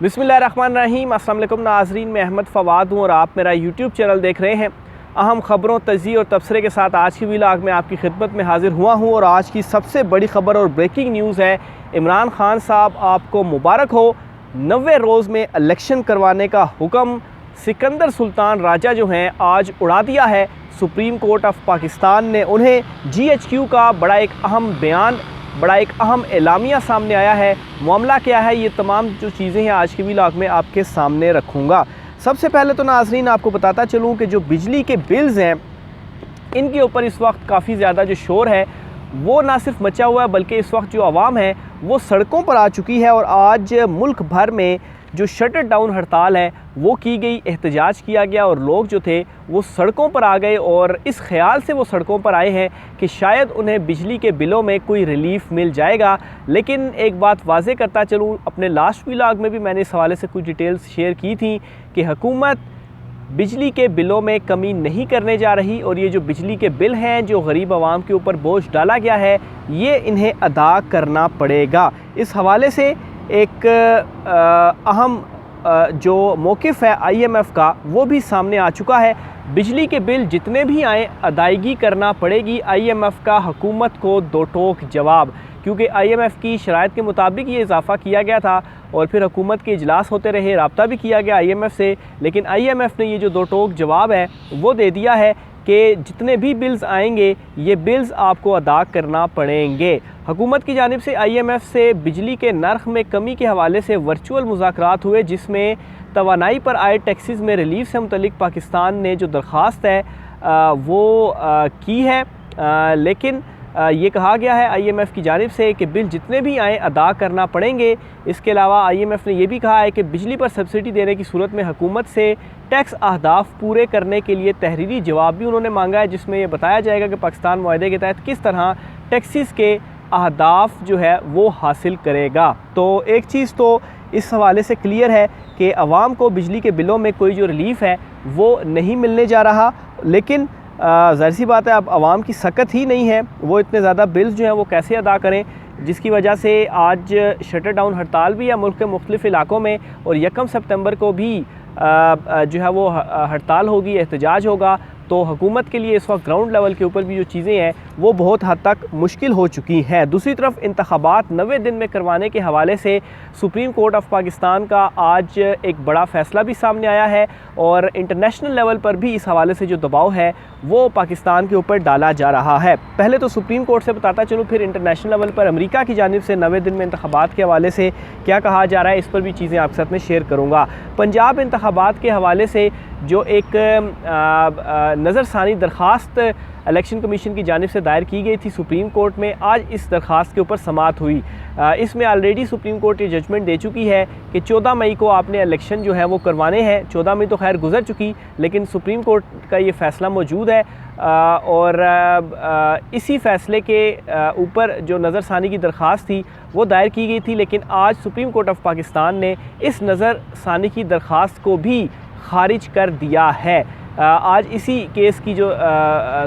बिस्मिल्लाहिर्रहमानिर्रहीम। अस्सलाम वालेकुम नाज़रीन, मैं अहमद फ़वाद हूँ और आप मेरा यूट्यूब चैनल देख रहे हैं। अहम ख़बरों, तज़्किया और तबसरे के साथ आज की व्लॉग में आपकी खिदमत में हाज़िर हुआ हूँ। और आज की सबसे बड़ी ख़बर और ब्रेकिंग न्यूज़ है, इमरान खान साहब आपको मुबारक हो, 90 रोज़ में इलेक्शन करवाने का हुक्म सिकंदर सुल्तान राजा जो हैं आज उड़ा दिया है। सुप्रीम कोर्ट ऑफ पाकिस्तान ने उन्हें GHQ का बड़ा एक अहम बयान, बड़ा एक अहम एलामिया सामने आया है। मामला क्या है, ये तमाम जो चीज़ें हैं आज के व्लॉग में आपके सामने रखूँगा। सबसे पहले तो नाज़रीन आपको बताता चलूँ कि जो बिजली के बिल्स हैं इनके ऊपर इस वक्त काफ़ी ज़्यादा जो शोर है वो ना सिर्फ मचा हुआ है, बल्कि इस वक्त जो आवाम है वो सड़कों पर आ चुकी है। और आज मुल्क भर में जो शटर डाउन हड़ताल है वो की गई, एहतजाज किया गया और लोग जो थे वो सड़कों पर आ गए। और इस ख्याल से वो सड़कों पर आए हैं कि शायद उन्हें बिजली के बिलों में कोई रिलीफ मिल जाएगा। लेकिन एक बात वाज़े करता चलूँ, अपने लास्ट व्लॉग में भी मैंने इस हवाले से कुछ डिटेल्स शेयर की थी कि हुकूमत बिजली के बिलों में कमी नहीं करने जा रही और ये जो बिजली के बिल हैं जो गरीब आवाम के ऊपर बोझ डाला गया है ये इन्हें अदा करना पड़ेगा। इस हवाले से एक अहम जो मौक़िफ़ है IMF का वो भी सामने आ चुका है। बिजली के बिल जितने भी आए अदायगी करना पड़ेगी। IMF का हुकूमत को दो टोक जवाब, क्योंकि IMF की शराइत के मुताबिक ये इजाफ़ा किया गया था और फिर हुकूमत के इजलास होते रहे, रब्ता भी किया गया IMF से, लेकिन IMF ने ये जो दो टोक जवाब है वो दे दिया है कि जितने भी बिल्स आएंगे ये बिल्स आपको अदा करना पड़ेंगे। हुकूमत की जानिब से IMF से बिजली के नर्ख में कमी के हवाले से वर्चुअल मुज़ाकरात हुए, जिसमें तवानाई पर आए टैक्सेस में रिलीफ से मुतल्लिक पाकिस्तान ने जो दरख्वास्त है वो की है। लेकिन ये कहा गया है IMF की जानिब से कि बिल जितने भी आएँ अदा करना पड़ेंगे। इसके अलावा IMF ने यह भी कहा है कि बिजली पर सब्सिडी देने की सूरत में हुकूमत से टैक्स अहदाफ पूरे करने के लिए तहरीरी जवाब भी उन्होंने मांगा है, जिसमें यह बताया जाएगा कि पाकिस्तान मुआहदे के तहत किस तरह टैक्सेस के अहदाफ जो है वो हासिल करेगा। तो एक चीज़ तो इस हवाले से क्लियर है कि आवाम को बिजली के बिलों में कोई जो रिलीफ़ है वो नहीं मिलने जा रहा। लेकिन ज़ाहिर सी बात है, अब आवाम की सकत ही नहीं है, वो इतने ज़्यादा बिल्स जो हैं वो कैसे अदा करें, जिसकी वजह से आज शटर डाउन हड़ताल भी है मुल्क के मुख्तलिफ़ इलाकों में। और 1 सितंबर को भी जो है वो हड़ताल होगी, एहतजाज होगा। तो हुकूमत के लिए इस वक्त ग्राउंड लेवल के ऊपर भी जो चीज़ें हैं वो बहुत हद तक मुश्किल हो चुकी हैं। दूसरी तरफ इंतखाबात 90 दिन में करवाने के हवाले से सुप्रीम कोर्ट ऑफ पाकिस्तान का आज एक बड़ा फ़ैसला भी सामने आया है और इंटरनेशनल लेवल पर भी इस हवाले से जो दबाव है वो पाकिस्तान के ऊपर डाला जा रहा है। पहले तो सुप्रीम कोर्ट से बताता चलूँ, फिर इंटरनेशनल लेवल पर अमेरिका की जानिब से 90 दिन में इंतखाबात के हवाले से क्या कहा जा रहा है, इस पर भी चीज़ें आपके साथ में शेयर करूँगा। पंजाब इंतखाबात के हवाले से जो एक नज़रसानी दरख्वास्त इलेक्शन कमीशन की जानिब से दायर की गई थी सुप्रीम कोर्ट में, आज इस दरख्वास्त के ऊपर समाअत हुई। इसमें ऑलरेडी सुप्रीम कोर्ट ये जजमेंट दे चुकी है कि 14 मई को आपने इलेक्शन जो है वो करवाने हैं। 14 मई तो खैर गुजर चुकी, लेकिन सुप्रीम कोर्ट का ये फ़ैसला मौजूद है। और इसी फ़ैसले के ऊपर जो नज़रसानी की दरख्वास्त थी वो दायर की गई थी, लेकिन आज सुप्रीम कोर्ट ऑफ पाकिस्तान ने इस नज़रसानी की दरख्वास्त को भी खारिज कर दिया है। आज इसी केस की जो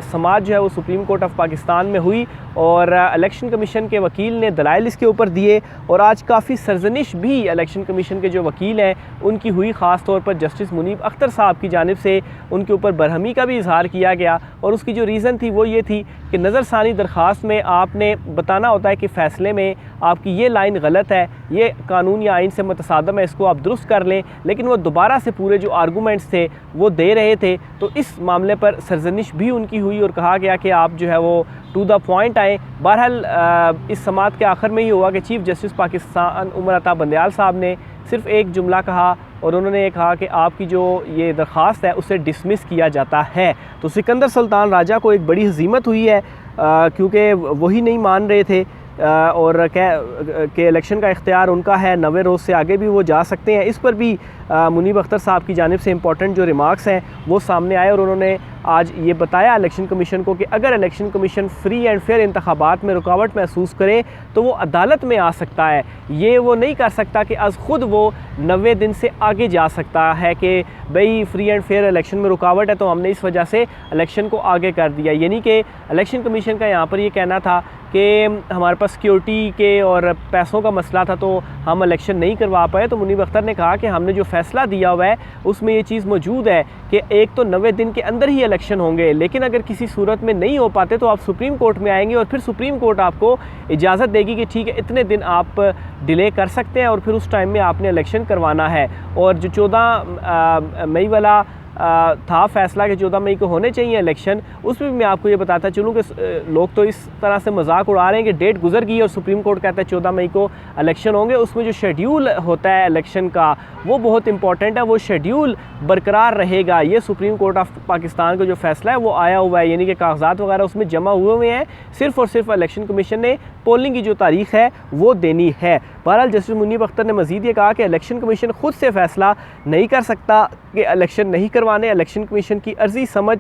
समाअत जो है वो सुप्रीम कोर्ट ऑफ पाकिस्तान में हुई और इलेक्शन कमीशन के वकील ने दलाइल इसके ऊपर दिए। और आज काफ़ी सरजनिश भी इलेक्शन कमीशन के जो वकील हैं उनकी हुई, ख़ास तौर पर जस्टिस मुनीब अख्तर साहब की जानिब से उनके ऊपर बरहमी का भी इजहार किया गया। और उसकी जो रीज़न थी वो ये थी कि नज़रसानी दरख्वास्त में आपने बताना होता है कि फ़ैसले में आपकी ये लाइन गलत है, ये कानून या आइन से मुतसादम है, इसको आप दुरुस्त कर लें। लेकिन वो दोबारा से पूरे जो आर्गूमेंट्स थे वो दे रहे थे, तो इस मामले पर सरजनिश भी उनकी हुई और कहा गया कि आप जो है वो टू द पॉइंट आए। बहरहाल इस समाअत के आखिर में ही हुआ कि चीफ़ जस्टिस पाकिस्तान उमर अता बंदयाल साहब ने सिर्फ एक जुमला कहा और उन्होंने ये कहा कि आपकी जो ये दरख्वास्त है उसे डिसमिस किया जाता है। तो सिकंदर सुल्तान राजा को एक बड़ी हज़ीमत हुई है, क्योंकि वही नहीं मान रहे थे और के इलेक्शन का इख्तियार उनका है, 90 रोज़ से आगे भी वो जा सकते हैं। इस पर भी मुनीब अख्तर साहब की जानिब से इम्पॉर्टेंट जो रिमार्क्स हैं वो सामने आए और उन्होंने आज ये बताया इलेक्शन कमीशन को कि अगर election commission free and fair इंतखाबात में रुकावट महसूस करे तो वो अदालत में आ सकता है। ये वो नहीं कर सकता कि आज ख़ुद वो 90 दिन से आगे जा सकता है कि भाई फ्री एंड फेयर इलेक्शन में रुकावट है तो हमने इस वजह से इलेक्शन को आगे कर दिया। यानी कि इलेक्शन कमीशन का यहाँ पर ये कहना था कि हमारे पास सिक्योरिटी के और पैसों का मसला था तो हम इलेक्शन नहीं करवा पाए। तो मुनीब अख्तर ने कहा कि हमने जो फ़ैसला दिया हुआ है उसमें ये चीज़ मौजूद है कि एक तो 90 दिन के अंदर ही इलेक्शन होंगे, लेकिन अगर किसी सूरत में नहीं हो पाते तो आप सुप्रीम कोर्ट में आएंगे और फिर सुप्रीम कोर्ट आपको इजाज़त देगी कि ठीक है इतने दिन आप डिले कर सकते हैं और फिर उस टाइम में आपने इलेक्शन करवाना है। और जो 14 मई वाला था फ़ैसला कि 14 मई को होने चाहिए इलेक्शन, उसमें भी मैं आपको ये बताता चलूँ कि लोग तो इस तरह से मजाक उड़ा रहे हैं कि डेट गुजर गई और सुप्रीम कोर्ट कहता है 14 मई को इलेक्शन होंगे। उसमें जो शेड्यूल होता है इलेक्शन का वो बहुत इंपॉर्टेंट है, वो शेड्यूल बरकरार रहेगा। ये सुप्रीम कोर्ट ऑफ पाकिस्तान का जो फ़ैसला है वो आया हुआ है, यानी कि कागजात वगैरह उसमें जमा हुए हैं। सिर्फ़ और सिर्फ इलेक्शन कमीशन ने पोलिंग की जो तारीख है वो देनी है। बहरहाल जस्टिस मुनीब अख्तर ने मज़ीद ये कहा कि इलेक्शन कमीशन खुद से फ़ैसला नहीं कर सकता कि इलेक्शन नहीं करवाने। इलेक्शन कमीशन की अर्ज़ी समझ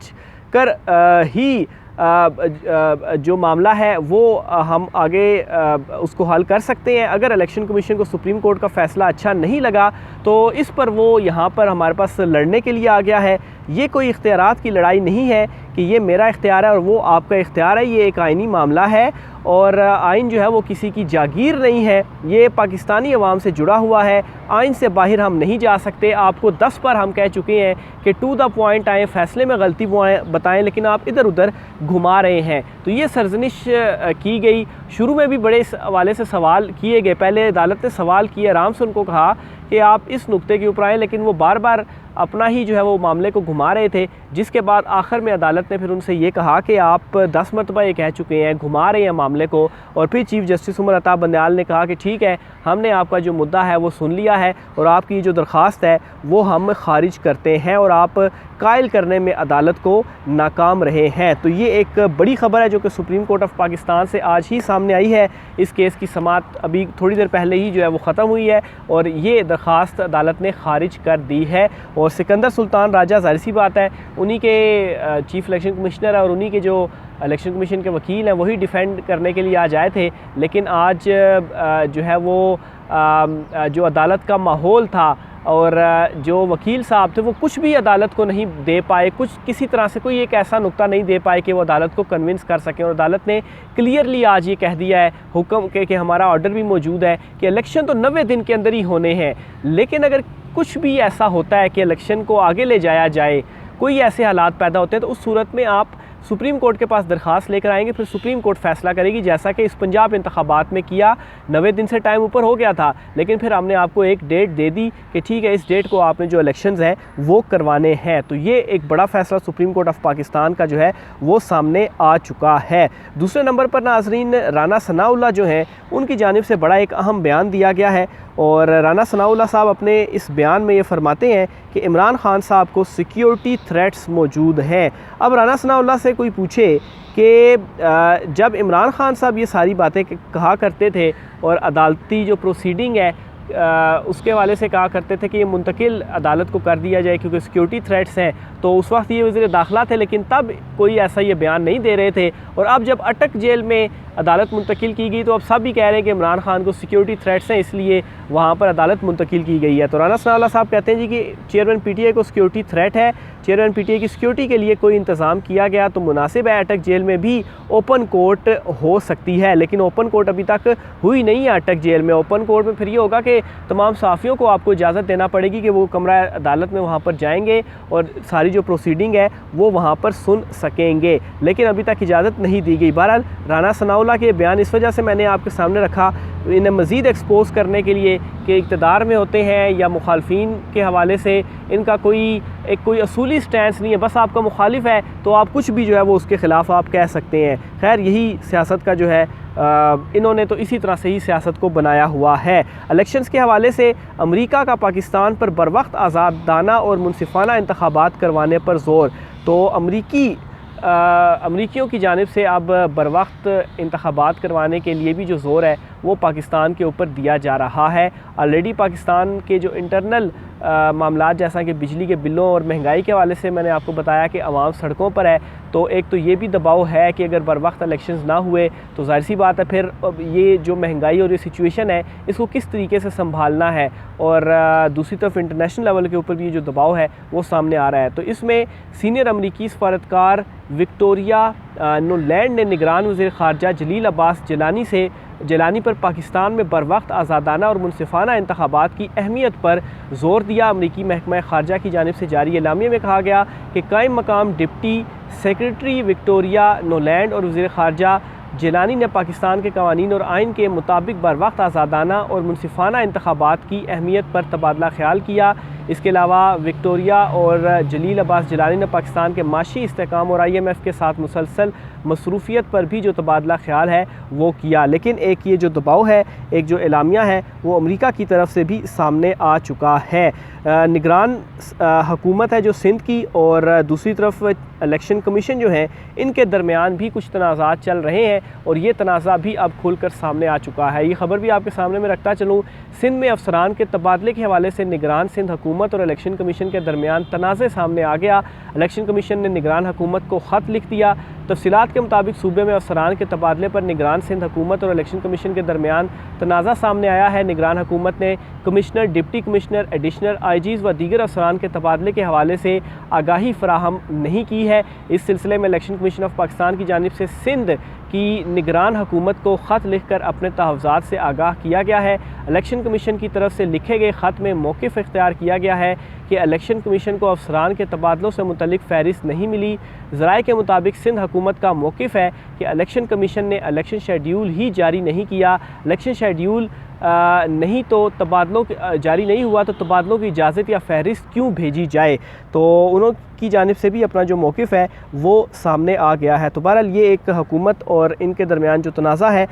कर ही जो मामला है वो हम आगे उसको हल कर सकते हैं। अगर इलेक्शन कमीशन को सुप्रीम कोर्ट का फ़ैसला अच्छा नहीं लगा तो इस पर वो यहाँ पर हमारे पास लड़ने के लिए आ गया है। ये कोई इख्तियारात की लड़ाई नहीं है कि ये मेरा इख्तियार है और वो आपका इख्तियार है। ये एक आइनी मामला है और आइन जो है वो किसी की जागीर नहीं है, ये पाकिस्तानी अवाम से जुड़ा हुआ है। आइन से बाहर हम नहीं जा सकते। आपको 10 बार हम कह चुके हैं कि टू द पॉइंट आएँ, फ़ैसले में गलती बताएं, लेकिन आप इधर उधर घुमा रहे हैं। तो ये सरजनिश की गई। शुरू में भी बड़े हवाले से सवाल किए गए, पहले अदालत ने सवाल किए, आराम से उनको कहा कि आप इस नुक्ते के ऊपर आएँ, लेकिन वो बार बार अपना ही जो है वो मामले को घुमा रहे थे। जिसके बाद आखिर में अदालत ने फिर उनसे ये कहा कि आप 10 मरतबा ये कह चुके हैं, घुमा रहे हैं मामले को। और फिर चीफ़ जस्टिस उमर अता बंदयाल ने कहा कि ठीक है, हमने आपका जो मुद्दा है वो सुन लिया है और आपकी जो दरख्वास्त है वो हम खारिज करते हैं और आप कायल करने में अदालत को नाकाम रहे हैं। तो ये एक बड़ी ख़बर है जो कि सुप्रीम कोर्ट ऑफ पाकिस्तान से आज ही सामने आई है। इस केस की समाअत अभी थोड़ी देर पहले ही जो है वो ख़त्म हुई है और ये दरख्वास्त अदालत ने खारिज कर दी है। और सिकंदर सुल्तान राजा, ज़ाहिर सी बात है, उन्हीं के चीफ़ इलेक्शन कमिश्नर है और उन्हीं के जो इलेक्शन कमीशन के वकील हैं वही डिफेंड करने के लिए आज आए थे। लेकिन आज जो है वो जो अदालत का माहौल था और जो वकील साहब थे वो कुछ भी अदालत को नहीं दे पाए, कुछ किसी तरह से कोई एक ऐसा नुक्ता नहीं दे पाए कि वो अदालत को कन्विंस कर सकें। और अदालत ने क्लियरली आज ये कह दिया है हुक्म के कि हमारा ऑर्डर भी मौजूद है कि इलेक्शन तो 90 दिन के अंदर ही होने हैं, लेकिन अगर कुछ भी ऐसा होता है कि इलेक्शन को आगे ले जाया जाए, कोई ऐसे हालात पैदा होते हैं, तो उस सूरत में आप सुप्रीम कोर्ट के पास दरख्वास्त लेकर आएंगे, फिर सुप्रीम कोर्ट फ़ैसला करेगी, जैसा कि इस पंजाब इंतखाबात में किया। 90 दिन से टाइम ऊपर हो गया था, लेकिन फिर हमने आपको एक डेट दे दी कि ठीक है इस डेट को आपने जो इलेक्शंस हैं वो करवाने हैं। तो ये एक बड़ा फ़ैसला सुप्रीम कोर्ट ऑफ पाकिस्तान का जो है वो सामने आ चुका है। दूसरे नंबर पर नाज़रीन, राना सनाउल्लाह जो हैं उनकी जानिब से बड़ा एक अहम बयान दिया गया है और राना सनाउल्लाह साहब अपने इस बयान में ये फरमाते हैं कि इमरान खान साहब को सिक्योरिटी थ्रेट्स मौजूद हैं। अब राना सनाउल्लाह से कोई पूछे कि जब इमरान खान साहब ये सारी बातें कहा करते थे और अदालती जो प्रोसीडिंग है उसके हवाले से कहा करते थे कि ये मुंतकिल अदालत को कर दिया जाए क्योंकि सिक्योरिटी थ्रेट्स हैं, तो उस वक्त ये वज़ीर दाखिला थे, लेकिन तब कोई ऐसा ये बयान नहीं दे रहे थे। और अब जब अटक जेल में अदालत मुंतकिल की गई तो अब सब भी कह रहे हैं कि इमरान खान को सिक्योरिटी थ्रेट्स हैं, इसलिए वहाँ पर अदालत मुंतकिल की गई है। तो राना सनाउल्लाह साहब कहते हैं जी कि चेयरमैन PTI को सिक्योरिटी थ्रेट है, चेयरमैन PTI की सिक्योरिटी के लिए कोई इंतज़ाम किया गया तो मुनासिब है। अटक जेल में भी ओपन कोर्ट हो सकती है, लेकिन ओपन कोर्ट अभी तक हुई नहीं है अटक जेल में। ओपन कोर्ट में फिर ये होगा कि तमाम सहाफ़ियों को आपको इजाज़त देना पड़ेगी कि वो कमरा अदालत में वहाँ पर जाएंगे और सारी जो प्रोसीडिंग है वो वहाँ पर सुन सकेंगे, लेकिन अभी तक इजाज़त नहीं दी गई। बहरहाल राना सनाउल्लाह के बयान इस वजह से मैंने आपके सामने रखा, इन्हें मज़ीद एक्सपोज करने के लिए कि इक़्तिदार में होते हैं या मुखालफिन के हवाले से इनका कोई असूली स्टैंस नहीं है, बस आपका मुखालिफ है तो आप कुछ भी जो है वो उसके ख़िलाफ़ आप कह सकते हैं। खैर यही सियासत का जो है इन्होंने तो इसी तरह से ही सियासत को बनाया हुआ है। इलेक्शंस के हवाले से अमेरिका का पाकिस्तान पर बरवक्त आज़ादाना और मुनसिफाना इंतखाबात करवाने पर ज़ोर। तो अमरीकियों की जानिब से अब बरवक्त इंतखाबात करवाने के लिए भी जो ज़ोर है वो पाकिस्तान के ऊपर दिया जा रहा है। ऑलरेडी पाकिस्तान के जो इंटरनल मामलात, जैसा कि बिजली के बिलों और महंगाई के हवाले से मैंने आपको बताया कि आवाम सड़कों पर है, तो एक तो ये भी दबाव है कि अगर बर वक्त इलेक्शंस ना हुए तो ज़ाहिर सी बात है फिर ये जो महंगाई और ये सिचुएशन है इसको किस तरीके से संभालना है, और दूसरी तरफ इंटरनेशनल लेवल के ऊपर भी जो दबाव है वो सामने आ रहा है। तो इसमें सीनियर अमरीकी सफारतकार विक्टोरिया नोलैंड ने निगरान वज़ीर ख़ारजा जलील अब्बास जिलानी पर पाकिस्तान में बर वक्त आज़ादाना और मुनसिफाना इंतखाबात की अहमियत पर ज़ोर दिया। अमरीकी महकमा ख़ारजा की जानिब से जारी एलामिया में कहा गया कि कायम मकाम डिप्टी सेक्रेटरी विक्टोरिया नोलैंड और वज़ीर ख़ारजा जिलानी ने पाकिस्तान के कवानीन और आइन के मुताबिक बर वक्त आज़ादाना और मुनसिफाना इंतखाबात की अहमियत पर तबादला ख्याल किया। इसके अलावा विक्टोरिया और जलील अब्बास जिलानी ने पाकिस्तान के माशी इस्तेहकाम और IMF के साथ मुसलसल मसरूफियत पर भी जो तबादला ख्याल है वो किया। लेकिन एक ये जो दबाव है, एक जो एलामिया है, वो अमेरिका की तरफ से भी सामने आ चुका है। निगरान हुकूमत है जो सिंध की, और दूसरी तरफ इलेक्शन कमीशन जो है, इनके दरमियान भी कुछ तनाज़ात चल रहे हैं और ये तनाज़ा भी अब खुल कर सामने आ चुका है। ये ख़बर भी आपके सामने में रखता चलूँ, सिंध में अफसरान के तबादले के हवाले से निगरान सिंध हुकूमत और इलेक्शन कमीशन के दरमियान तनाज़े सामने आ गया। इलेक्शन कमीशन ने निगरान हुकूमत को ख़त लिख दिया। तफसीलात के मुताबिक सूबे में अफसरान के तबादले पर निगरान सिंध हुकूमत और इलेक्शन कमीशन के दरमियान तनाज़ा सामने आया है। निगरान हुकूमत ने commissioner, deputy commissioner, additional IGs व दीगर अफसरान के तबादले के हवाले से आगाही फराहम नहीं की है। इस सिलसिले में इलेक्शन कमीशन ऑफ पाकिस्तान की जानिब से सिंध की निगरान हुकूमत को ख़त लिख कर अपने तहफ़्ज़ात से आगाह किया गया है। इलेक्शन कमीशन की तरफ से लिखे गए ख़त में मौक़िफ़ इख्तियार किया गया है कि इलेक्शन कमीशन को अफसरान के तबादलों से मुतल्लिक़ फ़हरिस्त नहीं मिली। ज़राए के मुताबिक सिंध हुकूमत का मौक़िफ़ है कि इलेक्शन कमीशन ने इलेक्शन शेड्यूल ही जारी नहीं किया। इलेक्शन शेड्यूल नहीं तो तबादलों जारी नहीं हुआ तो तबादलों की इजाज़त या फ़हरिस्त क्यों भेजी जाए। तो उनकी जानिब से भी अपना जो मौक़िफ़ है वो सामने आ गया है। तो बहरहाल ये एक हुकूमत और इनके दरमियान जो तनाज़ा है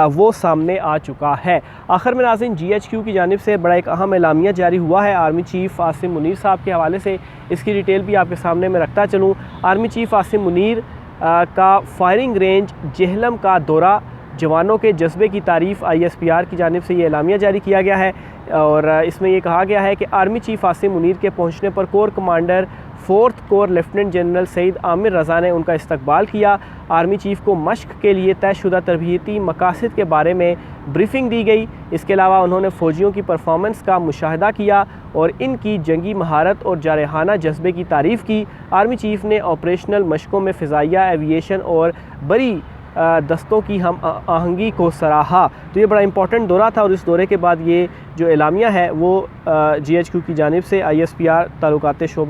वो सामने आ चुका है। आखिर में नाज़रीन, GHQ की जानिब से बड़ा एक अहम एलामिया जारी हुआ है आर्मी चीफ़ आसिम मुनीर साहब के हवाले से। इसकी डिटेल भी आपके सामने में रखता चलूँ। आर्मी चीफ़ आसिम मुनीर का फायरिंग रेंज जेहलम का दौरा, जवानों के जज्बे की तारीफ़, ISPR की जानिब से ये एलामिया जारी किया गया है। और इसमें ये कहा गया है कि आर्मी चीफ़ आसिम मुनीर के पहुंचने पर core commander 4th core lieutenant general Syed Amir Raza ने उनका इस्तकबाल किया। आर्मी चीफ़ को मश्क के लिए तयशुदा तरबियती मकासद के बारे में ब्रीफिंग दी गई। इसके अलावा उन्होंने फ़ौजियों की परफॉर्मेंस का मुशाहिदा किया और इनकी जंगी महारत और जारहाना जज्बे की तारीफ़ की। आर्मी चीफ़ ने ऑपरेशनल मशकों में फ़िज़ाइया, एविएशन और बड़ी दस्तों की हम आहंगी को सराहा। तो ये बड़ा इंपॉर्टेंट दौरा था और इस दौरे के बाद ये जो एलामिया है वो GHQ की जानिब से ISPR ताल्लुकात शोब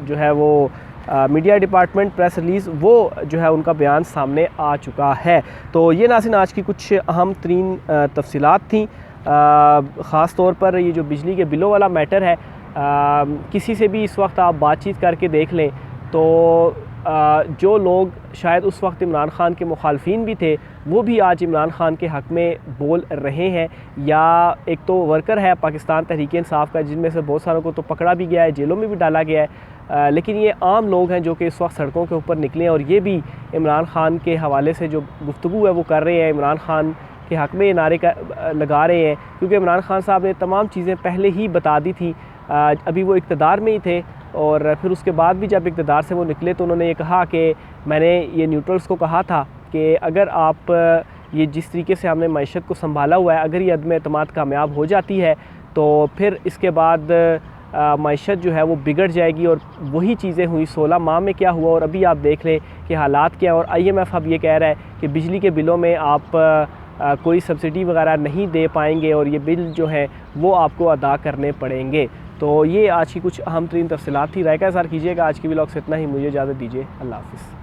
जो है वो मीडिया डिपार्टमेंट प्रेस रिलीज़ वो जो है उनका बयान सामने आ चुका है। तो ये नाज़रीन आज की कुछ अहम तरीन तफसीलात थी। ख़ास तौर पर ये जो बिजली के बिलों वाला मैटर है, किसी से भी इस वक्त आप बातचीत करके देख लें तो जो लोग शायद उस वक्त इमरान ख़ान के मुखालफिन भी थे वो भी आज इमरान ख़ान के हक़ में बोल रहे हैं। या एक तो वर्कर है पाकिस्तान तहरीक इंसाफ का, जिनमें से बहुत सारों को तो पकड़ा भी गया है, जेलों में भी डाला गया है, लेकिन ये आम लोग हैं जो कि इस वक्त सड़कों के ऊपर निकले हैं और ये भी इमरान ख़ान के हवाले से जो गुफ्तगू है वो कर रहे हैं, इमरान ख़ान के हक़ में नारे लगा रहे हैं। क्योंकि इमरान ख़ान साहब ने तमाम चीज़ें पहले ही बता दी थी, अभी वो इक़्तिदार में ही थे और फिर उसके बाद भी जब इक़्तिदार से वो निकले तो उन्होंने ये कहा कि मैंने ये न्यूट्रल्स को कहा था कि अगर आप ये जिस तरीके से हमने मईशत को संभाला हुआ है, अगर ये अदम एतमाद कामयाब हो जाती है तो फिर इसके बाद मईशत जो है वो बिगड़ जाएगी। और वही चीज़ें हुई 16 माह में क्या हुआ और अभी आप देख लें कि हालात क्या है। और IMF अब ये कह रहा है कि बिजली के बिलों में आप कोई सब्सिडी वगैरह नहीं दे पाएंगे और ये बिल जो है वो आपको अदा करने पड़ेंगे। तो ये आज की कुछ अहम तरीन तफसीलात थी। राय का इज़हार कीजिएगा। आज की व्लॉग से इतना ही, मुझे इजाज़त दीजिए। अल्लाह हाफ़िज़।